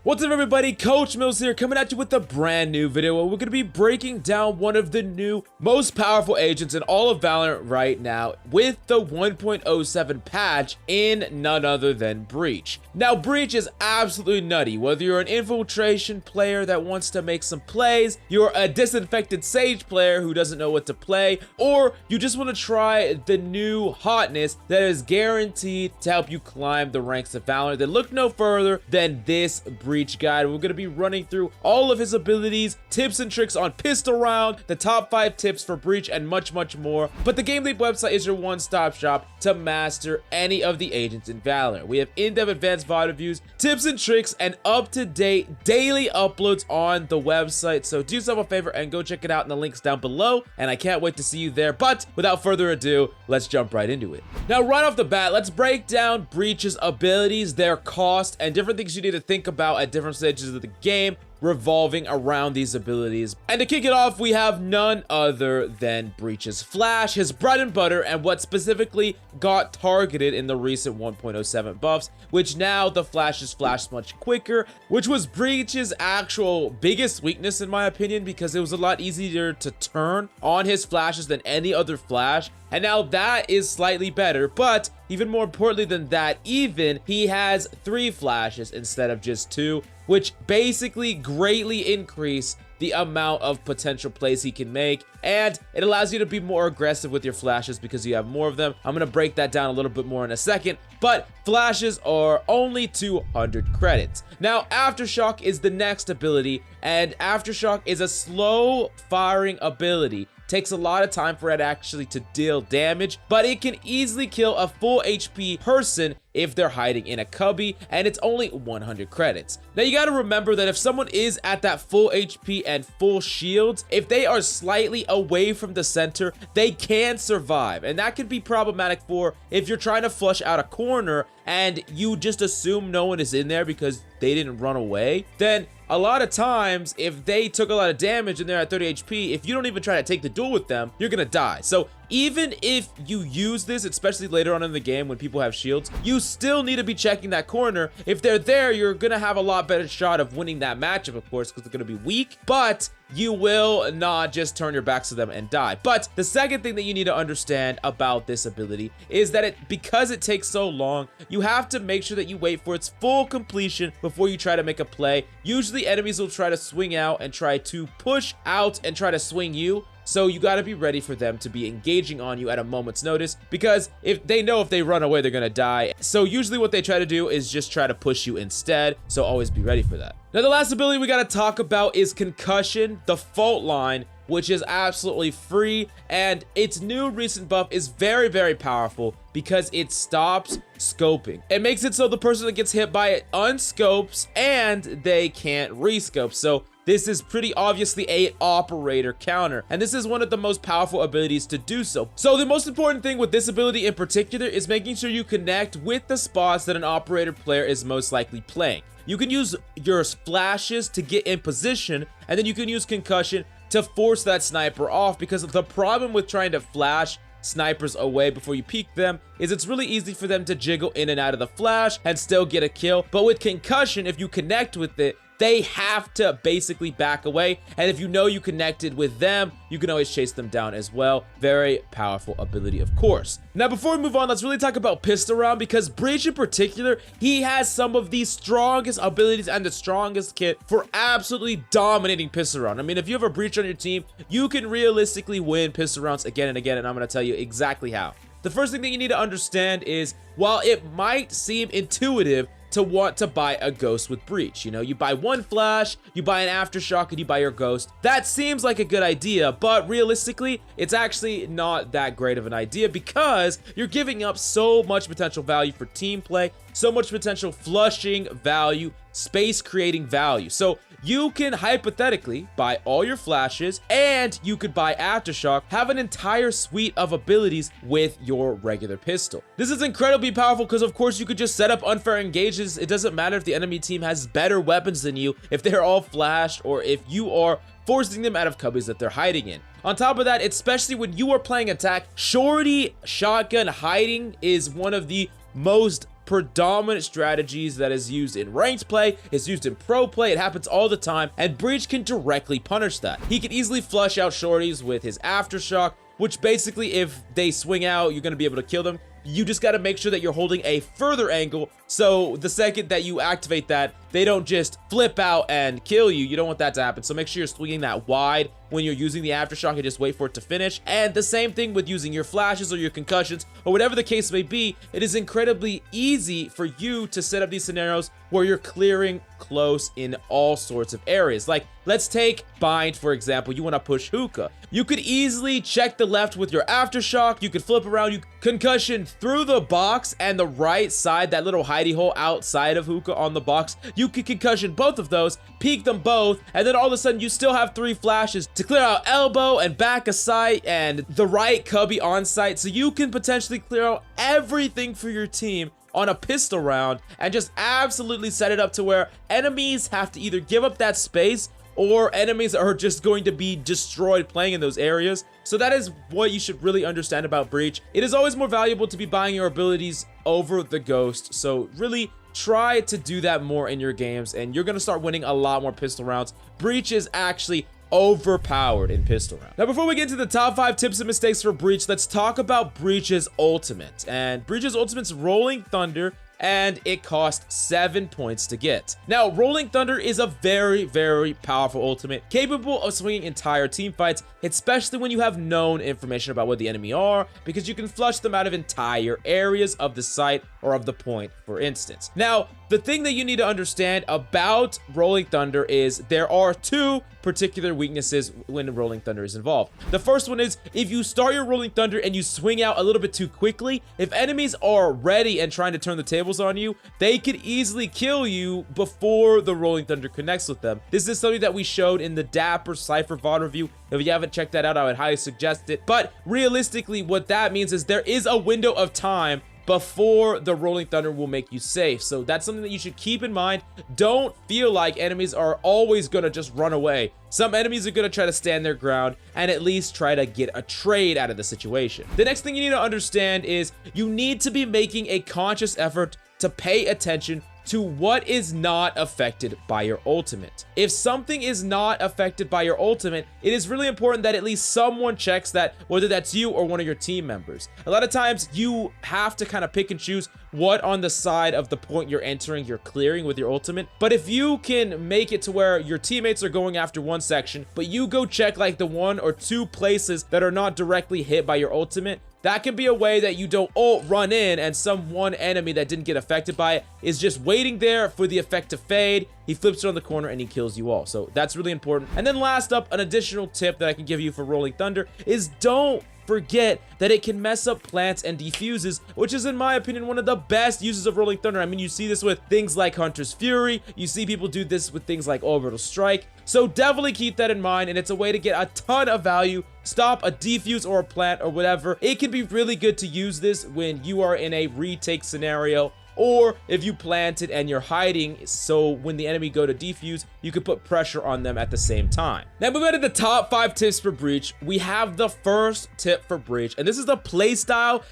What's up everybody, Coach Mills here, coming at you with a brand new video where we're going to be breaking down one of the new most powerful agents in all of Valorant right now with the 1.07 patch in none other than Breach. Now Breach is absolutely nutty, whether you're an infiltration player that wants to make some plays, you're a disinfected Sage player who doesn't know what to play, or you just want to try the new hotness that is guaranteed to help you climb the ranks of Valorant. Then look no further than this Breach guide. We're going to be running through all of his abilities, tips and tricks on pistol round, the top 5 tips for Breach, and much more. But the GameLeap website is your one-stop shop to master any of the agents in Valorant. We have in-depth advanced VOD reviews, tips and tricks, and up-to-date daily uploads on the website. So do yourself a favor and go check it out in the links down below, and I can't wait to see you there. But without further ado, let's jump right into it. Now right off the bat, let's break down Breach's abilities, their cost, and different things you need to think about at different stages of the game revolving around these abilities. And to kick it off, we have none other than Breach's Flash, his bread and butter, and what specifically got targeted in the recent 1.07 buffs, which now the Flashes flash much quicker, which was Breach's actual biggest weakness in my opinion, because it was a lot easier to turn on his flashes than any other flash. And now that is slightly better, but even more importantly than that, even he has 3 flashes instead of just 2, which basically greatly increase the amount of potential plays he can make, and it allows you to be more aggressive with your flashes because you have more of them. I'm gonna break that down a little bit more in a second, but flashes are only 200 credits. Now AFTERSHOCK is the next ability, and AFTERSHOCK is a slow firing ability. Takes a lot of time for it actually to deal damage, but it can easily kill a full HP person if they're hiding in a cubby, and it's only 100 credits. Now you gotta remember that if someone is at that full HP and full shields, if they are slightly away from the center, they can survive, and that can be problematic for if you're trying to flush out a corner and you just assume no one is in there because they didn't run away. Then a lot of times, if they took a lot of damage and they're at 30 HP, if you don't even try to take the duel with them, you're gonna die. So even if you use this, especially later on in the game when people have shields, you still need to be checking that corner. If they're there, you're gonna have a lot better shot of winning that matchup, of course, because they're gonna be weak, but you will not just turn your backs to them and die. But the second thing that you need to understand about this ability is that because it takes so long, you have to make sure that you wait for its full completion before you try to make a play. Usually enemies will try to swing out and try to push out and try to swing you. So you got to be ready for them to be engaging on you at a moment's notice, because if they know if they run away, they're going to die. So usually what they try to do is just try to push you instead. So always be ready for that. Now the last ability we got to talk about is Concussion, the fault line, which is absolutely free, and its new recent buff is very powerful because it stops scoping. It makes it so the person that gets hit by it unscopes and they can't rescope. So this is pretty obviously a operator counter, and this is one of the most powerful abilities to do so. So the most important thing with this ability in particular is making sure you connect with the spots that an operator player is most likely playing. You can use your flashes to get in position, and then you can use Concussion to force that sniper off, because the problem with trying to flash snipers away before you peek them is it's really easy for them to jiggle in and out of the flash and still get a kill. But with Concussion, if you connect with it, they have to basically back away, and if you know you connected with them, you can always chase them down as well. Very powerful ability, of course. Now before we move on, let's really talk about pistol round, because Breach in particular, he has some of the strongest abilities and the strongest kit for absolutely dominating pistol round. I mean, if you have a Breach on your team, you can realistically win pistol rounds again and again, and I'm going to tell you exactly how. The first thing that you need to understand is, while it might seem intuitive to want to buy a ghost with Breach, you know, you buy one flash, you buy an AFTERSHOCK, and you buy your ghost. That seems like a good idea, but realistically, it's actually not that great of an idea, because you're giving up so much potential value for team play, so much potential flushing value, space creating value. So you can hypothetically buy all your flashes, and you could buy AFTERSHOCK, have an entire suite of abilities with your regular pistol. This is incredibly powerful because of course you could just set up unfair engages. It doesn't matter if the enemy team has better weapons than you, if they're all flashed, or if you are forcing them out of cubbies that they're hiding in. On top of that, especially when you are playing attack, shorty shotgun hiding is one of the most predominant strategies that is used in ranked play, is used in pro play. It happens all the time, and Breach can directly punish that. He can easily flush out shorties with his Aftershock, which basically, if they swing out, you're going to be able to kill them. You just got to make sure that you're holding a further angle, so the second that you activate that, they don't just flip out and kill you. You don't want that to happen, so make sure you're swinging that wide when you're using the Aftershock and just wait for it to finish. And the same thing with using your flashes or your concussions or whatever the case may be. It is incredibly easy for you to set up these scenarios where you're clearing close in all sorts of areas. Like, let's take Bind, for example. You want to push Hookah. You could easily check the left with your Aftershock. You could flip around, you concussion through the box and the right side, that little hidey hole outside of Hookah on the box. You could concussion both of those, peek them both, and then all of a sudden you still have 3 flashes to clear out elbow and back of sight and the right cubby on sight, so you can potentially clear out everything for your team on a pistol round and just absolutely set it up to where enemies have to either give up that space or enemies are just going to be destroyed playing in those areas. So that is what you should really understand about Breach. It is always more valuable to be buying your abilities over the Ghost, so really try to do that more in your games and you're going to start winning a lot more pistol rounds. Breach is actually overpowered in pistol round. Now, before we get into the top 5 tips and mistakes for Breach, let's talk about Breach's ultimate. And Breach's ultimate's Rolling Thunder, and it costs 7 points to get. Now, Rolling Thunder is a very, very powerful ultimate, capable of swinging entire team fights, especially when you have known information about what the enemy are, because you can flush them out of entire areas of the site or of the point, for instance. Now, the thing that you need to understand about Rolling Thunder is there are 2 particular weaknesses when Rolling Thunder is involved. The first one is if you start your Rolling Thunder and you swing out a little bit too quickly, if enemies are ready and trying to turn the tables on you, they could easily kill you before the Rolling Thunder connects with them. This is something that we showed in the Dapper Cypher VOD review. If you haven't checked that out, I would highly suggest it. But realistically, what that means is there is a window of time before the Rolling Thunder will make you safe. So that's something that you should keep in mind. Don't feel like enemies are always gonna just run away. Some enemies are gonna try to stand their ground and at least try to get a trade out of the situation. The next thing you need to understand is you need to be making a conscious effort to pay attention to what is not affected by your ultimate. If something is not affected by your ultimate, it is really important that at least someone checks that, whether that's you or one of your team members. A lot of times you have to kind of pick and choose what on the side of the point you're entering you're clearing with your ultimate. But if you can make it to where your teammates are going after one section, but you go check like the 1 or 2 places that are not directly hit by your ultimate, that can be a way that you don't ult run in and some one enemy that didn't get affected by it is just waiting there for the effect to fade. He flips around the corner and he kills you all. So that's really important. And then last up, an additional tip that I can give you for Rolling Thunder is don't forget that it can mess up plants and defuses, which is in my opinion one of the best uses of Rolling Thunder. I mean, you see this with things like Hunter's Fury, you see people do this with things like Orbital Strike, so definitely keep that in mind, and it's a way to get a ton of value, stop a defuse or a plant or whatever. It can be really good to use this when you are in a retake scenario, or if you planted and you're hiding, so when the enemy go to defuse, you can put pressure on them at the same time. Now, moving on to the top 5 tips for Breach, we have the first tip for Breach, and this is the playstyle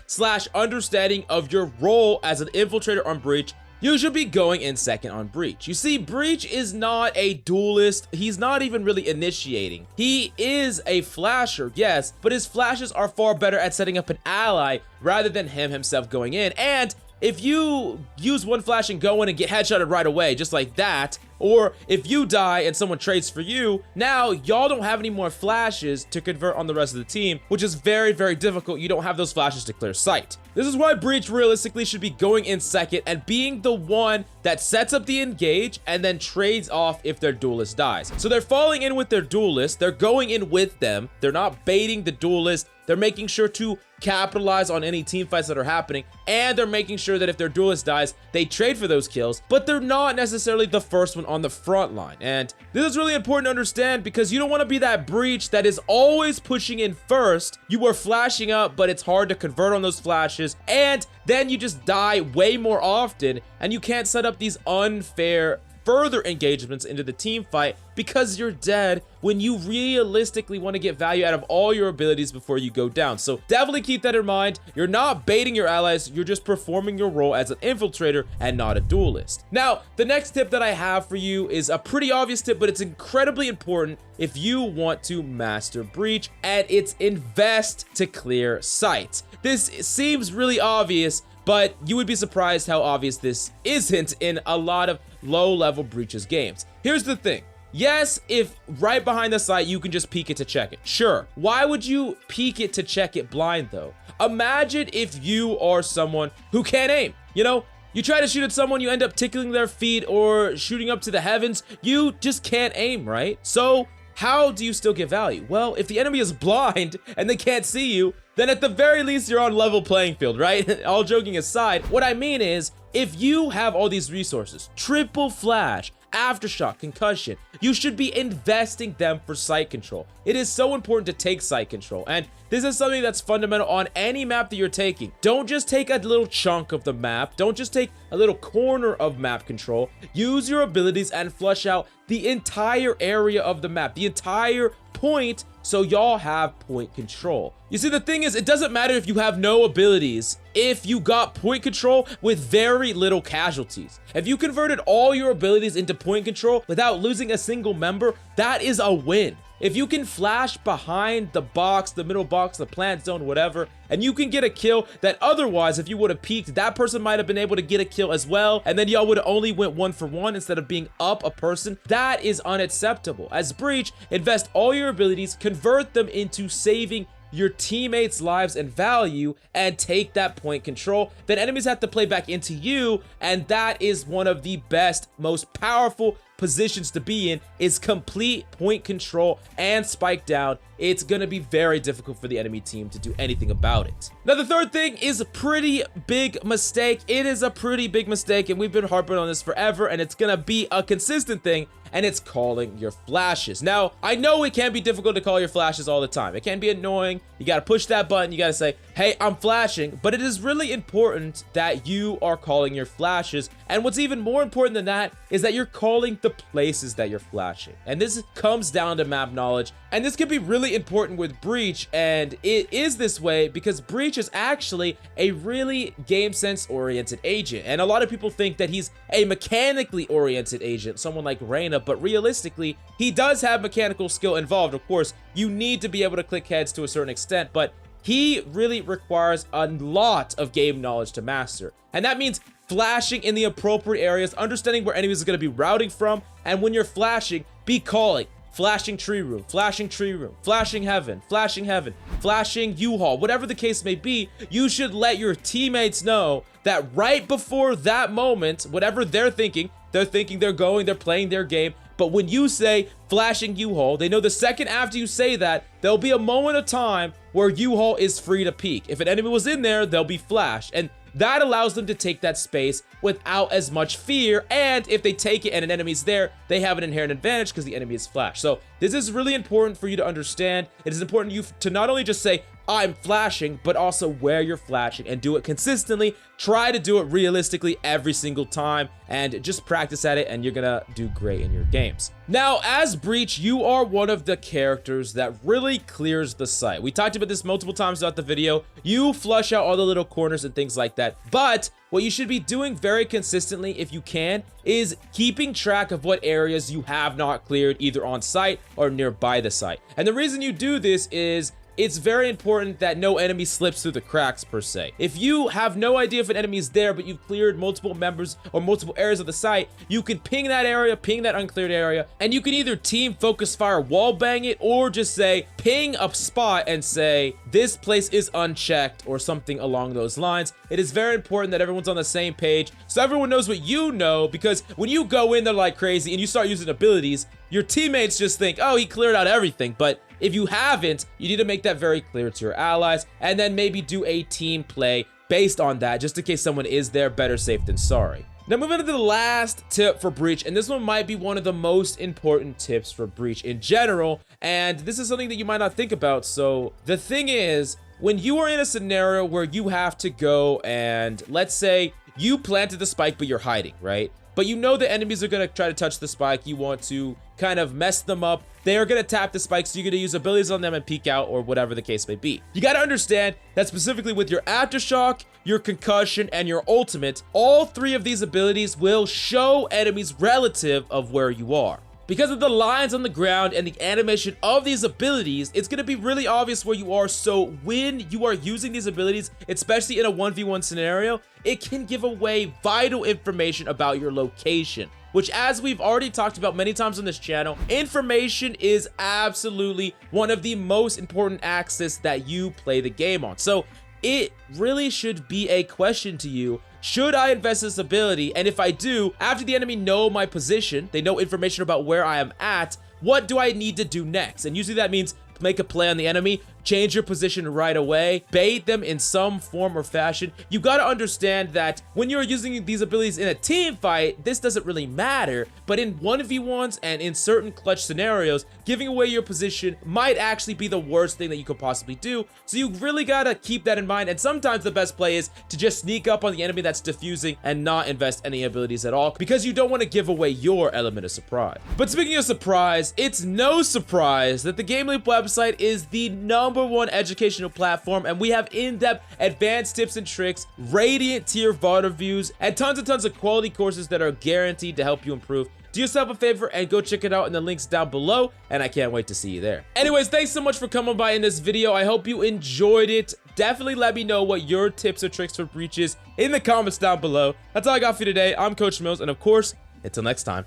/ understanding of your role as an infiltrator on Breach. You should be going in second on Breach. You see, Breach is not a duelist. He's not even really initiating. He is a flasher, yes, but his flashes are far better at setting up an ally rather than him himself going in. And if you use one flash and go in and get headshotted right away, just like that, or if you die and someone trades for you, now y'all don't have any more flashes to convert on the rest of the team, which is very, very difficult. You don't have those flashes to clear sight. This is why Breach realistically should be going in second and being the one that sets up the engage and then trades off if their duelist dies. So they're falling in with their duelist, they're going in with them, they're not baiting the duelist, they're making sure to capitalize on any team fights that are happening, and they're making sure that if their duelist dies, they trade for those kills, but they're not necessarily the first one on the front line. And this is really important to understand because you don't want to be that Breach that is always pushing in first. You are flashing up, but it's hard to convert on those flashes, and then you just die way more often, and you can't set up these unfair further engagements into the team fight because you're dead when you realistically want to get value out of all your abilities before you go down. So definitely keep that in mind. You're not baiting your allies, you're just performing your role as an infiltrator and not a duelist. Now, the next tip that I have for you is a pretty obvious tip, but it's incredibly important if you want to master Breach, and it's invest to clear sight. This seems really obvious, but you would be surprised how obvious this isn't in a lot of low-level Breaches games. Here's the thing. Yes, if right behind the site, you can just peek it to check it. Sure. Why would you peek it to check it blind, though? Imagine if you are someone who can't aim. You know, you try to shoot at someone, you end up tickling their feet or shooting up to the heavens. You just can't aim, right? So how do you still get value? Well, if the enemy is blind and they can't see you, then at the very least, you're on level playing field, right? All joking aside, what I mean is, if you have all these resources, triple flash, aftershock, concussion, you should be investing them for sight control. It is so important to take sight control, and this is something that's fundamental on any map that you're taking. Don't just take a little chunk of the map. Don't just take a little corner of map control. Use your abilities and flush out the entire area of the map, the entire point, so y'all have point control. You see, the thing is, it doesn't matter if you have no abilities if you got point control with very little casualties. If you converted all your abilities into point control without losing a single member, that is a win. If you can flash behind the box, the middle box, the plant zone, whatever, and you can get a kill that otherwise, if you would have peeked, that person might have been able to get a kill as well, and then y'all would have only went 1 for 1 instead of being up a person, that is unacceptable. As Breach, invest all your abilities, convert them into saving your teammates' lives and value, and take that point control. Then enemies have to play back into you, and that is one of the best, most powerful positions to be in, is complete point control and spike down. It's gonna be very difficult for the enemy team to do anything about it. Now, the third thing is a pretty big mistake. It is a pretty big mistake, and we've been harping on this forever, and it's gonna be a consistent thing, and it's calling your flashes. Now, I know it can be difficult to call your flashes all the time. It can be annoying. You gotta push that button. You gotta say, hey, I'm flashing. But it is really important that you are calling your flashes. And what's even more important than that is that you're calling the places that you're flashing. And this comes down to map knowledge. And this can be really important with Breach. And it is this way because Breach is actually a really game sense oriented agent. And a lot of people think that he's a mechanically oriented agent, someone like Reyna. But realistically, he does have mechanical skill involved. Of course, you need to be able to click heads to a certain extent, but he really requires a lot of game knowledge to master. And that means flashing in the appropriate areas, understanding where enemies are going to be routing from, and when you're flashing, be calling. Flashing tree room, flashing tree room, flashing heaven, flashing heaven, flashing U-Haul, whatever the case may be, you should let your teammates know that right before that moment, whatever they're thinking they're going, they're playing their game. But when you say flashing U-Haul, they know the second after you say that, there'll be a moment of time where U-Haul is free to peek. If an enemy was in there, they'll be flashed. And that allows them to take that space without as much fear, and if they take it and an enemy's there, they have an inherent advantage because the enemy is flashed. So this is really important for you to understand. It is important you to not only just say, I'm flashing, but also where you're flashing, and do it consistently. Try to do it realistically every single time, and just practice at it, and you're gonna do great in your games. Now, as Breach, you are one of the characters that really clears the site. We talked about this multiple times throughout the video. You flush out all the little corners and things like that, but what you should be doing very consistently, if you can, is keeping track of what areas you have not cleared either on site or nearby the site. And the reason you do this is it's very important that no enemy slips through the cracks, per se. If you have no idea if an enemy is there, but you've cleared multiple members or multiple areas of the site, you can ping that area, ping that uncleared area, and you can either team focus fire wall bang it, or just say ping a spot and say this place is unchecked or something along those lines. It is very important that everyone's on the same page so everyone knows what you know, because when you go in there like crazy and you start using abilities, your teammates just think, oh, he cleared out everything. But if you haven't, you need to make that very clear to your allies, and then maybe do a team play based on that, just in case someone is there. Better safe than sorry. Now, moving on to the last tip for Breach, and this one might be one of the most important tips for Breach in general, and this is something that you might not think about. So the thing is, when you are in a scenario where you have to go and, let's say, you planted the spike, but you're hiding, right? but you know the enemies are going to try to touch the spike. You want to kind of mess them up. They are going to tap the spike, so you're going to use abilities on them and peek out, or whatever the case may be. You got to understand that specifically with your Aftershock, your Concussion, and your Ultimate, all 3 of these abilities will show enemies relative of where you are. Because of the lines on the ground and the animation of these abilities, it's going to be really obvious where you are. So when you are using these abilities, especially in a 1v1 scenario, it can give away vital information about your location, which, as we've already talked about many times on this channel, information is absolutely one of the most important axes that you play the game on. So it really should be a question to you: should I invest this ability? And if I do, after the enemy know my position, they know information about where I am at, what do I need to do next? And usually that means make a play on the enemy, change your position right away, bait them in some form or fashion. You got to understand that when you're using these abilities in a team fight, this doesn't really matter, but in 1v1s and in certain clutch scenarios, giving away your position might actually be the worst thing that you could possibly do. So you really got to keep that in mind, and sometimes the best play is to just sneak up on the enemy that's diffusing and not invest any abilities at all, because you don't want to give away your element of surprise. But speaking of surprise, it's no surprise that the GameLeap website is the #1 educational platform, and we have in-depth advanced tips and tricks, radiant tier VOD reviews, and tons of quality courses that are guaranteed to help you improve. Do yourself a favor and go check it out in the links down below, and I can't wait to see you there. Anyways, thanks so much for coming by in this video. I hope you enjoyed it. Definitely let me know what your tips or tricks for breaches in the comments down below. That's all I got for you today. I'm Coach Mills, and of course, until next time.